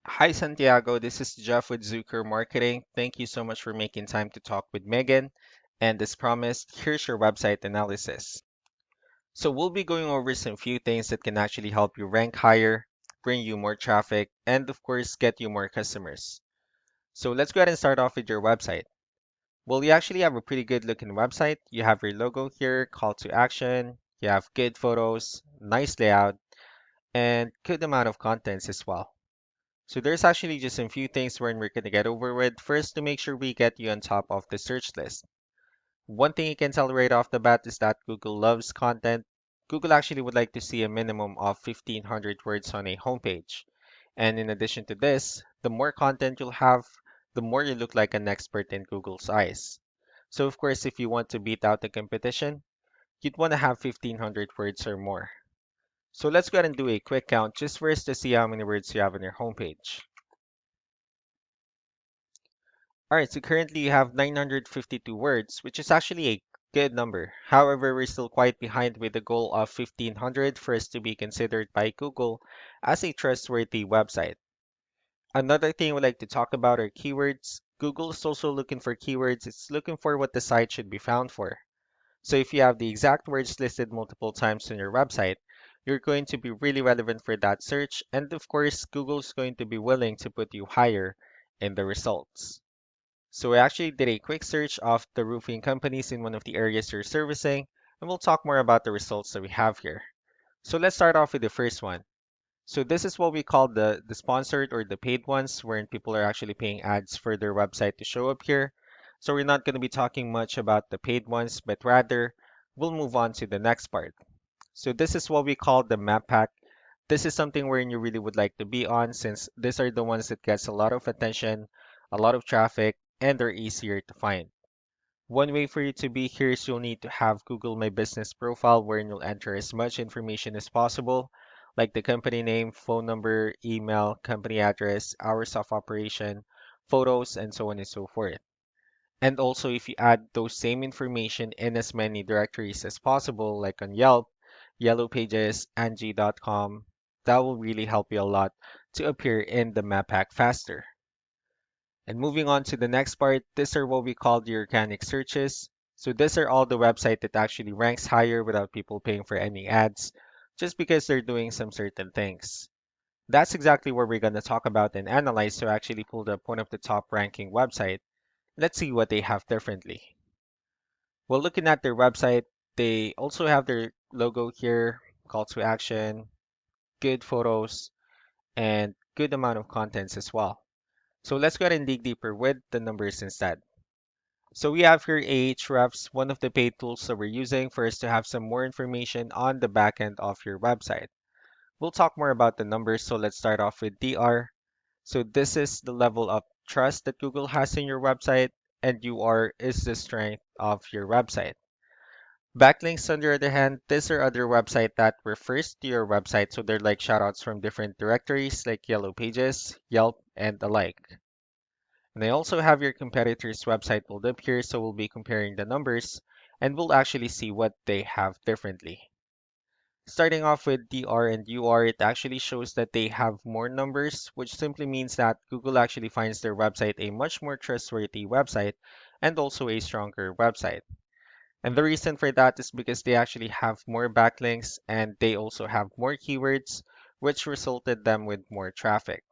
Hi, Santiago. This is Jeff with Zucker Marketing. Thank you so much for making time to talk with Megan. And as promised, here's your website analysis. So we'll be going over some few things that can actually help you rank higher, bring you more traffic, and of course, get you more customers. So let's go ahead and start off with your website. Well, you actually have a pretty good looking website. You have your logo here, call to action, you have good photos, nice layout, and good amount of contents as well. So there's actually just a few things we're going to get over with. First, to make sure we get you on top of the search list. One thing you can tell right off the bat is that Google loves content. Google actually would like to see a minimum of 1,500 words on a homepage. And in addition to this, the more content you'll have, the more you look like an expert in Google's eyes. So of course, if you want to beat out the competition, you'd want to have 1,500 words or more. So let's go ahead and do a quick count just for us to see how many words you have on your homepage. All right, so currently you have 952 words, which is actually a good number. However, we're still quite behind with the goal of 1500 for us to be considered by Google as a trustworthy website. Another thing we'd like to talk about are keywords. Google is also looking for keywords. It's looking for what the site should be found for. So if you have the exact words listed multiple times on your website, you're going to be really relevant for that search. And of course, Google's going to be willing to put you higher in the results. So I actually did a quick search of the roofing companies in one of the areas you're servicing, and we'll talk more about the results that we have here. So let's start off with the first one. So this is what we call the sponsored or the paid ones, wherein people are actually paying ads for their website to show up here. So we're not going to be talking much about the paid ones, but rather we'll move on to the next part. So this is what we call the map pack. This is something wherein you really would like to be on since these are the ones that gets a lot of attention, a lot of traffic, and they're easier to find. One way for you to be here is you'll need to have Google My Business profile wherein you'll enter as much information as possible, like the company name, phone number, email, company address, hours of operation, photos, and so on and so forth. And also, if you add those same information in as many directories as possible, like on Yelp, Yellow Pages, Angie.com, that will really help you a lot to appear in the map pack faster. And moving on to the next part, these are what we call the organic searches. So these are all the website that actually ranks higher without people paying for any ads, just because they're doing some certain things. That's exactly what we're going to talk about and analyze. So I actually pulled up one of the top ranking website. Let's see what they have differently. Well, looking at their website, they also have their logo here, call to action, good photos, and good amount of contents as well. So let's go ahead and dig deeper with the numbers instead. So we have here Ahrefs, one of the paid tools that we're using for us to have some more information on the back end of your website. We'll talk more about the numbers, so let's start off with DR. So this is the level of trust that Google has in your website, and UR is the strength of your website. Backlinks, on the other hand, these are other website that refers to your website, so they're like shoutouts from different directories like Yellow Pages, Yelp, and the like. And I also have your competitor's website pulled up here, so we'll be comparing the numbers and we'll actually see what they have differently. Starting off with DR and UR, it actually shows that they have more numbers, which simply means that Google actually finds their website a much more trustworthy website and also a stronger website. And the reason for that is because they actually have more backlinks and they also have more keywords, which resulted them with more traffic.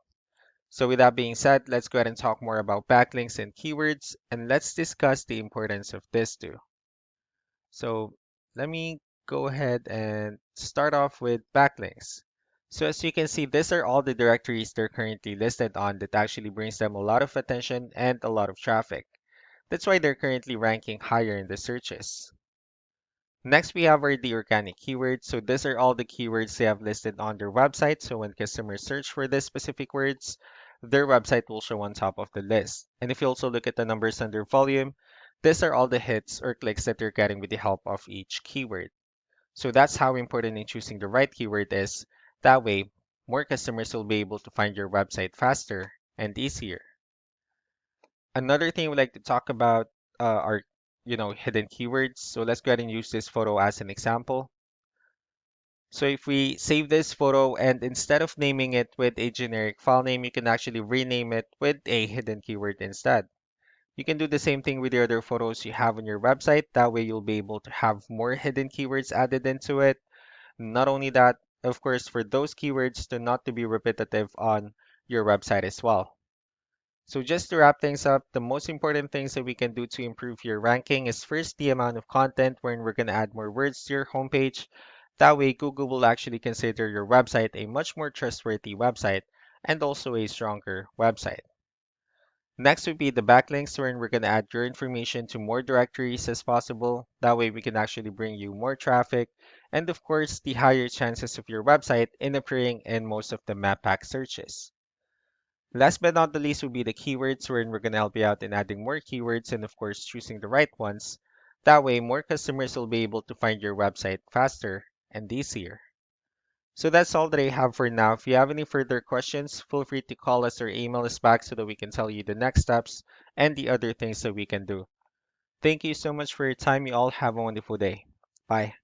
So with that being said, let's go ahead and talk more about backlinks and keywords, and let's discuss the importance of this too. So let me go ahead and start off with backlinks. So as you can see, these are all the directories they're currently listed on that actually brings them a lot of attention and a lot of traffic. That's why they're currently ranking higher in the searches. Next, we have our the organic keywords. So these are all the keywords they have listed on their website. So when customers search for these specific words, their website will show on top of the list. And if you also look at the numbers under volume, these are all the hits or clicks that you're getting with the help of each keyword. So that's how important in choosing the right keyword is. That way, more customers will be able to find your website faster and easier. Another thing we like to talk about are, hidden keywords. So let's go ahead and use this photo as an example. So if we save this photo and instead of naming it with a generic file name, you can actually rename it with a hidden keyword instead. You can do the same thing with the other photos you have on your website. That way you'll be able to have more hidden keywords added into it. Not only that, of course, for those keywords to not to be repetitive on your website as well. So just to wrap things up, the most important things that we can do to improve your ranking is first the amount of content wherein we're going to add more words to your homepage. That way Google will actually consider your website a much more trustworthy website and also a stronger website. Next would be the backlinks wherein we're going to add your information to more directories as possible. That way we can actually bring you more traffic and of course the higher chances of your website in appearing in most of the map pack searches. Last but not the least would be the keywords wherein we're going to help you out in adding more keywords and of course choosing the right ones. That way more customers will be able to find your website faster and easier. So that's all that I have for now. If you have any further questions, feel free to call us or email us back so that we can tell you the next steps and the other things that we can do. Thank you so much for your time. You all have a wonderful day. Bye.